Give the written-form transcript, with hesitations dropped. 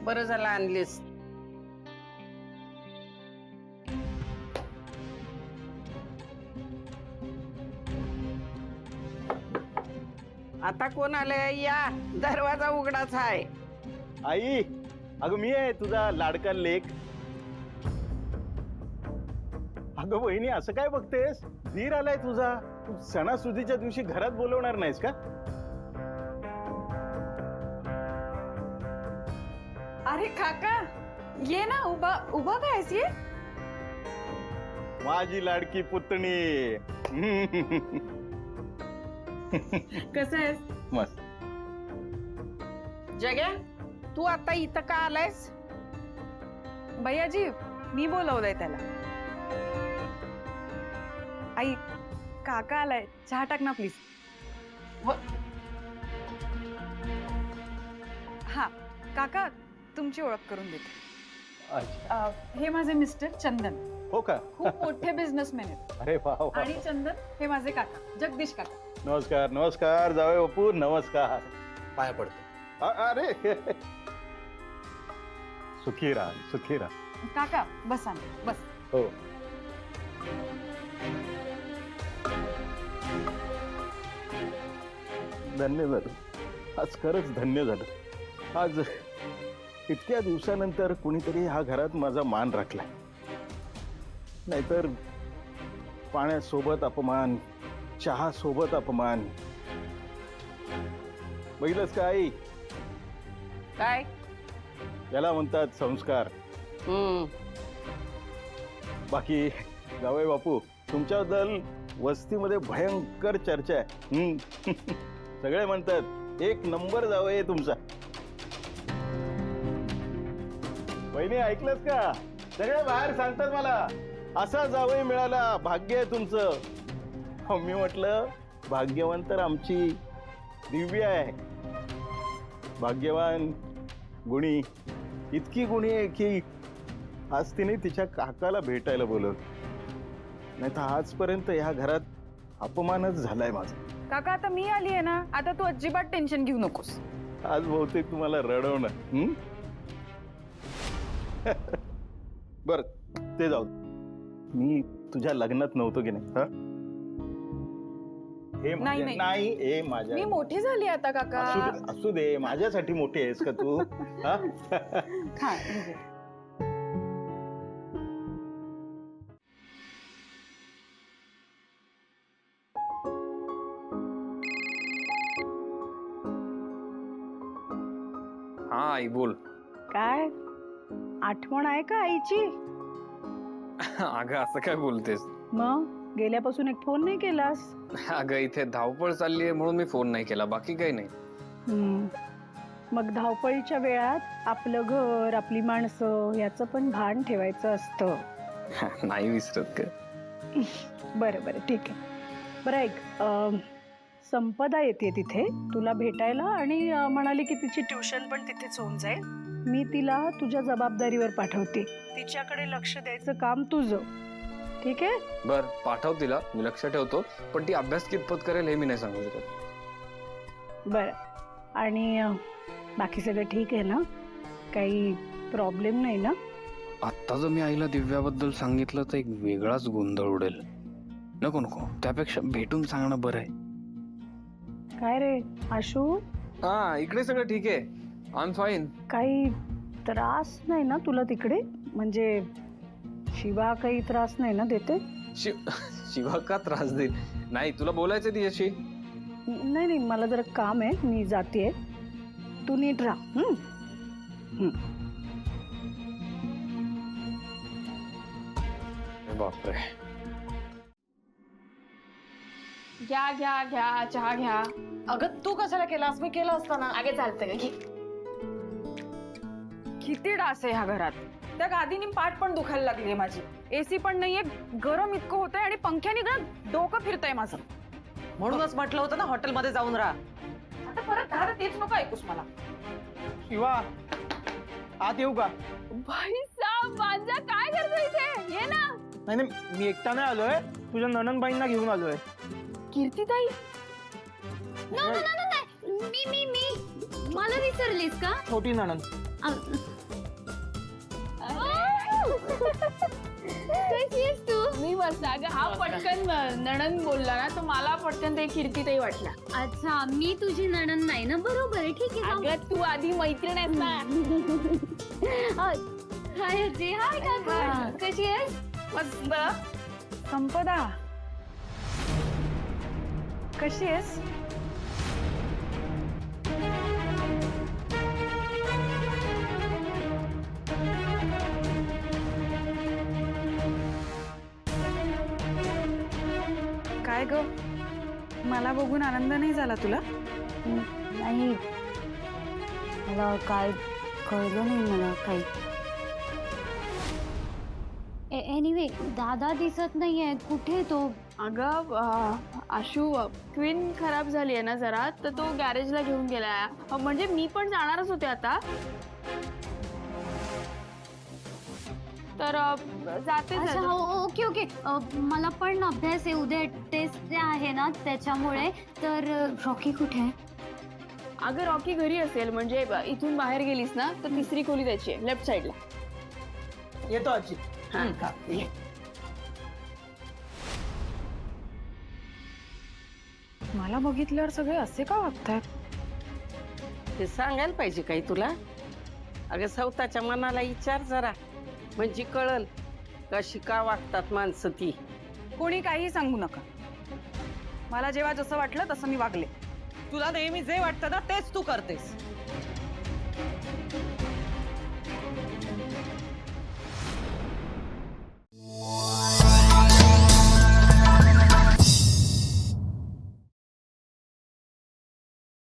बरं झालं आणलीस. आता कोण आलंय? या, दरवाजा उघडाच आहे. आई, अगं मी आहे तुझा लाडका लेक. अगं बहिणी, असं काय बघतेस? धीर आलाय तुझा. तू सणासुदीच्या दिवशी घरात बोलवणार नाहीस का? अरे काका, ये ना. उभा उभा कायस ये. माझी लाडकी पुतणी. कसं आहेस? मस्त. जग्या, तू आता इथं का आलायस? भैयाजी, मी बोलवलंय त्याला. आई, काका आलाय, चहा टाक ना प्लीज. हा काका, तुमची ओळख करून देते. अच्छा. हे माझे मिस्टर चंदन. हो का? खूप मोठे बिझनेसमॅन आहेत. अरे वा वा. आणि चंदन हे माझे काका, जगदीश काका. नमस्कार नमस्कार जावई बापू, नमस्कार. पाया पडतो. अरे सुखी राहा, सुखी राहा. काका बसा ना, बस. हो. धन्य झालं, आज खरंच धन्य झालं. आज इतक्या दिवसानंतर कुणीतरी ह्या घरात माझा मान राखलाय. नाहीतर पाण्यासोबत अपमान, चहा सोबत अपमान. बघितलंस का आई? काय? याला म्हणतात संस्कार. बाकी जावई बापू, तुमच्याबद्दल वस्तीमध्ये भयंकर चर्चा आहे. सगळे म्हणतात एक नंबर जावई आहे तुमचा. बहिणी, ऐकलंस का? सगळे बाहेर सांगतात मला असा जावई मिळाला, भाग्य आहे तुमचं. मी म्हटलं भाग्यवान तर आमची दिव्या आहे. भाग्यवान, गुणी, इतकी गुणी आहे की आज तिने तिच्या काकाला भेटायला बोलवलं. नाही तर आजपर्यंत ह्या घरात अपमानच झालाय माझा. काका, आता मी आली आहे ना, आता तू अजिबात टेन्शन घेऊ नकोस. आज बहुतेक तुम्हाला रडवणं. बर, ते जाऊ. मी तुझ्या लग्नात नव्हतो की नाही? हे नाही, नाही. नाही, हे माझ्या. मी मोठी झाली आता काका. असू दे, माझ्यासाठी मोठी आहेस का तू? हा? हा, म्हणजे. हा आई बोल. काय आठवण आहे का आईची? अगं असं काय बोलतेस? मग गेल्यापासून एक फोन नाही केलास? अगं इथे धावपळ चालली आहे म्हणून मी फोन नाही केला, बाकी काही नाही. मग धावपळीच्या वेळात आपलं घर, आपली माणसं याचं पण भान ठेवायचं असतं. नाही विसरत का? बरं बरं, ठीक आहे. बरं ऐक, संपदा येते तिथे तुला भेटायला आणि म्हणाली की तिची ट्युशन पण तिथेच होऊन जाईल. मी तिला तुझ्या जबाबदारीवर पाठवते. तिच्याकडे लक्ष द्यायचं काम तुझं, ठीक आहे? बर, पाठव तिला, मी लक्ष ठेवतो. पण ती अभ्यास कितपत करेल हे मी नाही सांगू शकत. बरं, आणि बाकी सगळं ठीक आहे ना? काही प्रॉब्लेम नाही ना? आत्ता जर मी आईला दिव्याबद्दल सांगितलं तर एक वेगळाच गोंधळ उडेल. नको नको, त्यापेक्षा भेटून सांगणं बरं आहे. काय रे आशू, हा, इकडे सगळं ठीक आहे. I am fine. काही त्रास नाही ना तुला तिकडे? म्हणजे शिवा काही त्रास नाही ना देते? शिवा का त्रास देईल? नाही, तुला बोलायचं तिच्याशी. नाही नाही, मला जरा काम आहे, मी जाते. तू नीट राहा. बापरे. घ्या घ्या घ्या, चहा घ्या. अगं तू कशाला केलास? मी केलं असतं ना. आगे चालतंय की. किती डास आहे ह्या घरात. त्या गादीने पाठ पण दुखायला लागली माझी. एसी पण नाहीये, गरम इतकं होतंय आणि पंख्याने डोकं फिरतंय माझं. म्हणूनच म्हटलं होतं ना हॉटेलमध्ये जाऊन राहा. आता परत दादा तेच नको ऐकूस मला. शिवा, आत येऊ का? भाई साहब, माझा काय करतोय इथे? ये ना. नाही नाही, मी एकटा नाही आलोय, तुझ्या ननंदबाईंना घेऊन आलोय. कीर्तीताई, नाही मला विसरलीस का? छोटी ननंद. कशी आहेस तू? मी मस्त. अगं हा पटकन नणन बोलला ना तर मला पटकन ते कीर्तीतही वाटला. अच्छा, मी तुझी नणंद नाही ना. बरोबर आहे, ठीक आहे. जाऊ. अगं तू आधी मैत्रीण आहेस ना. हाय अजय, हाय काकू. कशी आहेस? मस्त. संपदा कशी आहेस? काय ग, मला बघून आनंद नाही झाला तुला? नाही, मला काय कळलं नाही मला काही. एनिवे, दादा दिसत नाहीये. कुठे तो? अगं आशू, क्वीन खराब झाली आहे ना जरा, तर तो गॅरेजला घेऊन गेलाय. म्हणजे मी पण जाणारच होते आता, तर जाते. अच्छा, ओके ओके. मला पण अभ्यास आहे, उद्या टेस्ट आहे ना त्याच्यामुळे. तर रॉकी कुठे आहे? अगं रॉकी घरी असेल. म्हणजे इथून बाहेर गेलीस ना तर तिसरी खोली त्याची आहे, लेफ्ट साईडला. येतो आजी. हा का ये. मला बघितल्यावर सगळे असे का वागतात? ते सांगायला पाहिजे काही तुला. अगं स्वतःच्या मनाला विचार जरा, म्हणजे कळल कशी का वागतात माणसं ती. कोणी काही सांगू नका. मला जेव्हा जसं वाटलं तसं मी वागले. तुला नेहमी जे वाटतं ना तेच तू करतेस.